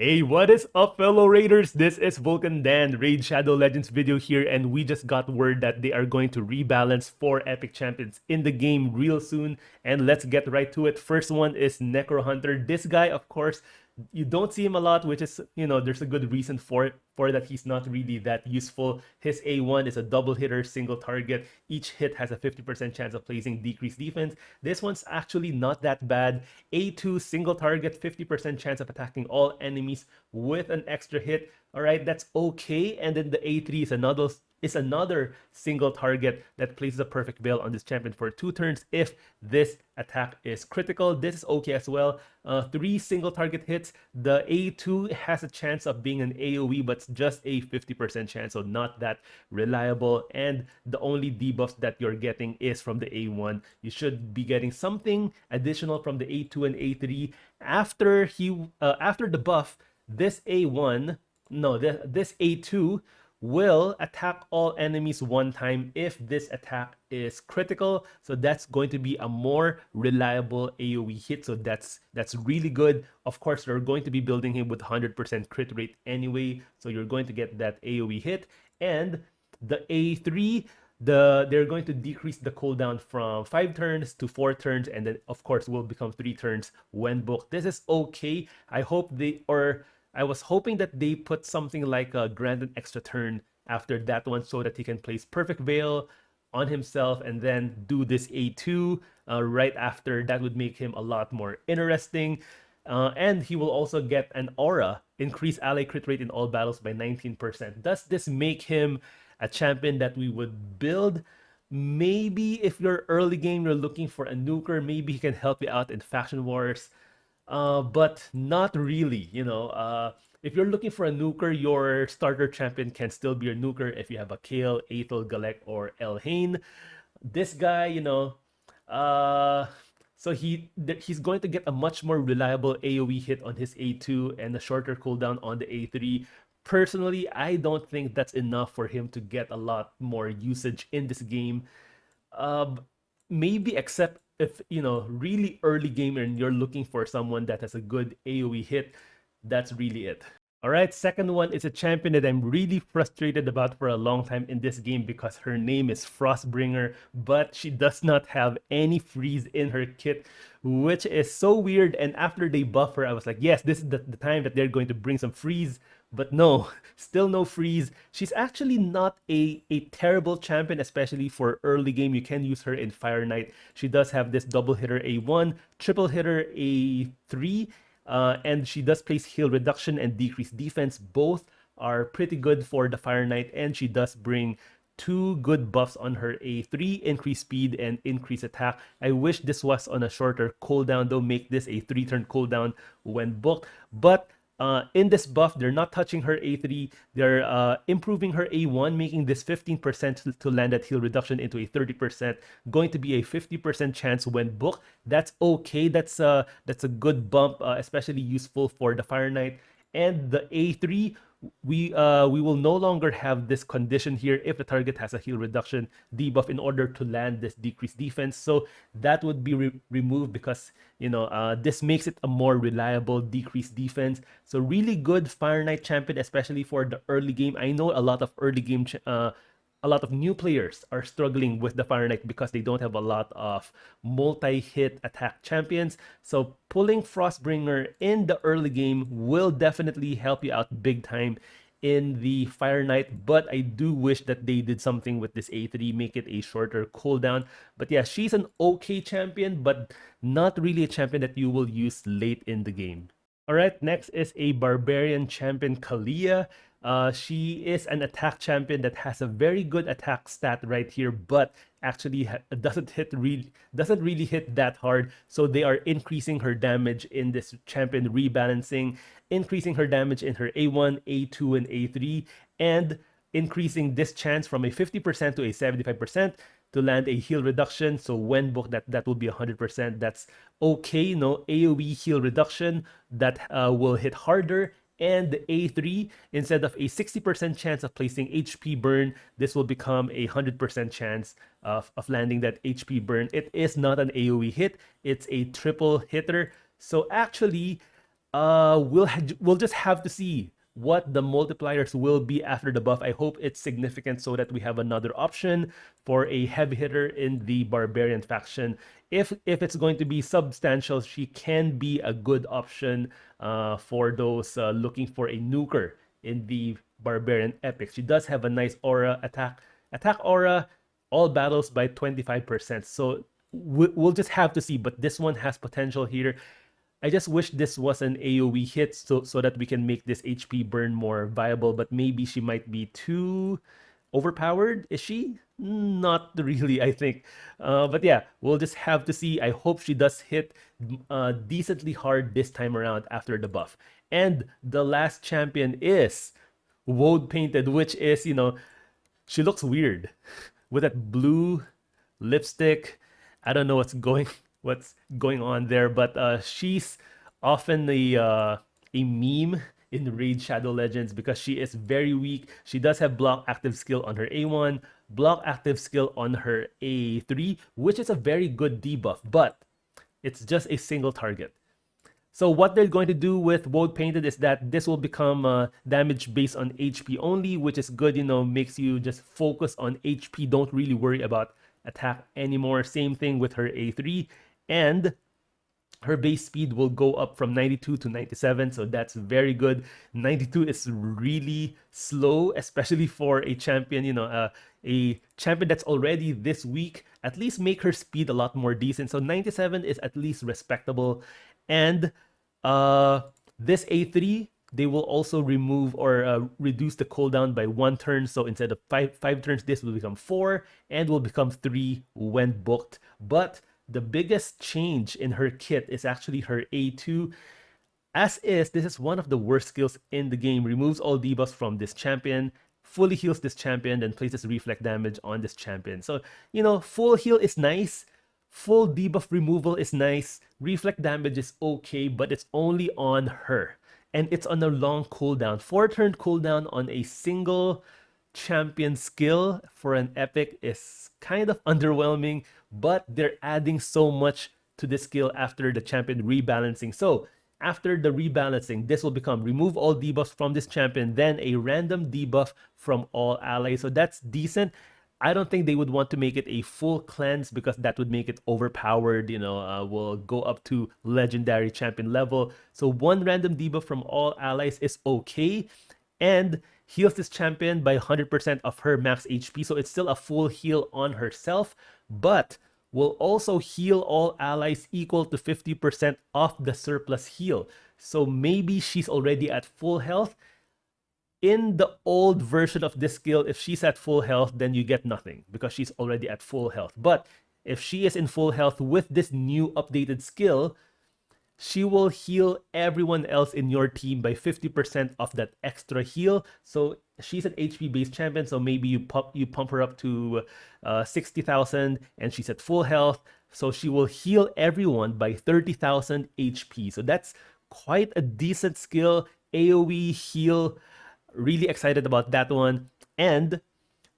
Hey, what is up, fellow Raiders? This is Vulcan Dan, Raid Shadow Legends video here, and we just got word that they are going to rebalance 4 epic champions in the game real soon. And let's get right to it. First one is Necro Hunter. This guy, of course, you don't see him a lot, which is, there's a good reason for it, for that he's not really that useful. His A1 is a double hitter, single target. Each hit has a 50% chance of placing decreased defense. This one's actually not that bad. A2, single target, 50% chance of attacking all enemies with an extra hit. All right, that's okay. And then the A3 is another single target that places a perfect bail on this champion for 2 turns if this attack is critical. This is okay as well. 3 single target hits. The A2 has a chance of being an AoE, but it's just a 50% chance, so not that reliable. And the only debuffs that you're getting is from the A1. You should be getting something additional from the A2 and A3 after the buff. This A1, no, this A2 will attack all enemies 1 time if this attack is critical. So that's going to be a more reliable AoE hit. So that's really good. Of course, you're going to be building him with 100% crit rate anyway. So you're going to get that AoE hit. And the A3, they're going to decrease the cooldown from 5 turns to 4 turns, and then of course will become 3 turns when booked. This is okay. I was hoping that they put something like a grant an extra turn after that one so that he can place Perfect Veil on himself and then do this A2 right after. That would make him a lot more interesting. And he will also get an aura, increase ally crit rate in all battles by 19%. Does this make him a champion that we would build? Maybe if you're early game, you're looking for a nuker, maybe he can help you out in Faction Wars. But not really, if you're looking for a nuker, your starter champion can still be your nuker if you have a Kale, Aethel, Galek, or Elhain. This guy, so he's going to get a much more reliable AoE hit on his A2 and a shorter cooldown on the A3. Personally, I don't think that's enough for him to get a lot more usage in this game. Maybe except if really early game and you're looking for someone that has a good AoE hit. That's really it. All right, second one is a champion that I'm really frustrated about for a long time in this game because her name is Frostbringer, but she does not have any freeze in her kit, which is so weird. And after they buff her, I was like, yes, this is the time that they're going to bring some freeze. But no, still no freeze. She's actually not a terrible champion, especially for early game. You can use her in Fire Knight. She does have this double hitter A1, triple hitter A3, and she does place heal reduction and decreased defense. Both are pretty good for the Fire Knight, and she does bring 2 good buffs on her A3, increase speed and increase attack. I wish this was on a shorter cooldown, though. Make this a 3-turn cooldown when booked. But in this buff, they're not touching her A3. They're improving her A1, making this 15% to land that heal reduction into a 30%, going to be a 50% chance when booked. That's okay. That's a good bump, especially useful for the Fire Knight. And the A3, we will no longer have this condition here if the target has a heal reduction debuff in order to land this decreased defense. So that would be removed because this makes it a more reliable decreased defense. So really good Fire Knight champion, especially for the early game. I know a lot of early game a lot of new players are struggling with the Fire Knight because they don't have a lot of multi-hit attack champions. So pulling Frostbringer in the early game will definitely help you out big time in the Fire Knight, but I do wish that they did something with this A3, make it a shorter cooldown. But yeah, she's an okay champion, but not really a champion that you will use late in the game. All right, next is a Barbarian champion, Kalia. She is an attack champion that has a very good attack stat right here, but actually doesn't really hit that hard. So they are increasing her damage in this champion rebalancing, increasing her damage in her A1, A2, and A3, and increasing this chance from a 50% to a 75% to land a heal reduction. So when booked, that will be 100%. That's okay. No AoE heal reduction that will hit harder. And the A3, instead of a 60% chance of placing HP burn, this will become a 100% chance of landing that HP burn. It is not an AoE hit. It's a triple hitter. So actually, We'll just have to see what the multipliers will be after the buff. I hope it's significant so that we have another option for a heavy hitter in the barbarian faction. If it's going to be substantial, she can be a good option for those looking for a nuker in the barbarian epic. She does have a nice aura attack aura, all battles by 25%. So we'll just have to see. But this one has potential here. I just wish this was an AoE hit so that we can make this HP burn more viable, but maybe she might be too overpowered. Is she? Not really, I think. But yeah, we'll just have to see. I hope she does hit decently hard this time around after the buff. And the last champion is Woad Painted, which is, she looks weird with that blue lipstick. I don't know what's going on there, but she's often a meme in Raid Shadow Legends because she is very weak. She does have block active skill on her A1, block active skill on her A3, which is a very good debuff, but it's just a single target. So what they're going to do with Woad Painted is that this will become damage based on HP only, which is good, makes you just focus on HP. Don't really worry about attack anymore. Same thing with her A3. And her base speed will go up from 92 to 97, so that's very good. 92 is really slow, especially for a champion, a champion that's already this weak. At least make her speed a lot more decent. So 97 is at least respectable. And this A3, they will also remove or reduce the cooldown by 1 turn. So instead of five turns, this will become 4 and will become 3 when booked. But the biggest change in her kit is actually her A2. This is one of the worst skills in the game. Removes all debuffs from this champion, fully heals this champion, then places reflect damage on this champion. So, full heal is nice. Full debuff removal is nice. Reflect damage is okay, but it's only on her. And it's on a long cooldown. 4-turn cooldown on a single champion skill for an epic is kind of underwhelming, but they're adding so much to this skill after the champion rebalancing. So after the rebalancing, this will become remove all debuffs from this champion, then a random debuff from all allies. So that's decent. I don't think they would want to make it a full cleanse because that would make it overpowered, will go up to legendary champion level. So one random debuff from all allies is okay. And heals this champion by 100% of her max HP. So it's still a full heal on herself, but will also heal all allies equal to 50% of the surplus heal. So maybe she's already at full health. In the old version of this skill, if she's at full health, then you get nothing because she's already at full health. But if she is in full health with this new updated skill, she will heal everyone else in your team by 50% of that extra heal. So she's an HP-based champion, so maybe you pump her up to 60,000 and she's at full health. So she will heal everyone by 30,000 HP. So that's quite a decent skill. AoE heal. Really excited about that one. And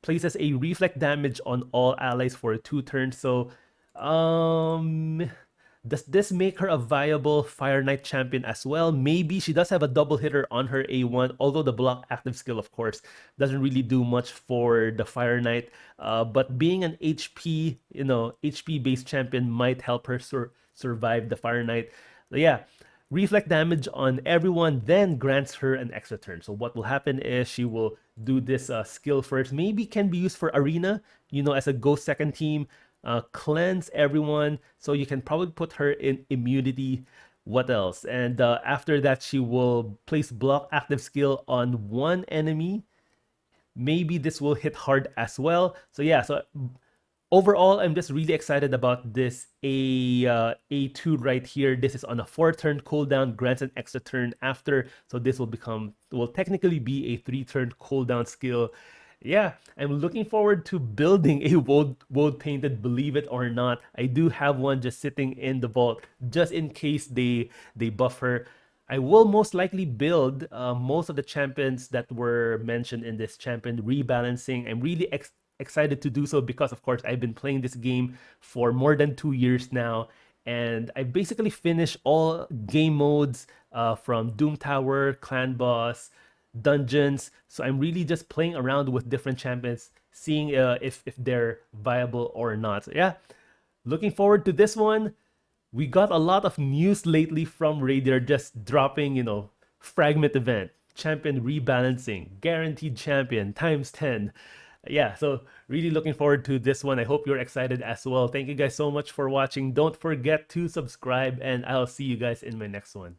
places a reflect damage on all allies for 2 turns. So does this make her a viable Fire Knight champion as well? Maybe. She does have a double hitter on her A1, although the block active skill, of course, doesn't really do much for the Fire Knight. But being an HP-based champion might help her survive the Fire Knight. So yeah, reflect damage on everyone, then grants her an extra turn. So what will happen is she will do this skill first. Maybe can be used for Arena, as a Ghost second team. Cleanse everyone, so you can probably put her in immunity. What else? And after that, she will place block active skill on one enemy. Maybe this will hit hard as well. So yeah, so overall, I'm just really excited about this A2 right here. This is on a 4-turn cooldown, grants an extra turn after. So this will technically be a 3-turn cooldown skill. Yeah, I'm looking forward to building a Woad Painted, believe it or not. I do have one just sitting in the vault, just in case they buff her. I will most likely build most of the champions that were mentioned in this champion rebalancing. I'm really excited to do so because, of course, I've been playing this game for more than 2 years now. and I basically finished all game modes from Doom Tower, Clan Boss, Dungeons. So I'm really just playing around with different champions, seeing if they're viable or not. So yeah, looking forward to this one. We got a lot of news lately from Raid. They're just dropping, fragment event, champion rebalancing, guaranteed champion times 10. Yeah, so really looking forward to this one. I hope you're excited as well. Thank you guys so much for watching. Don't forget to subscribe, and I'll see you guys in my next one.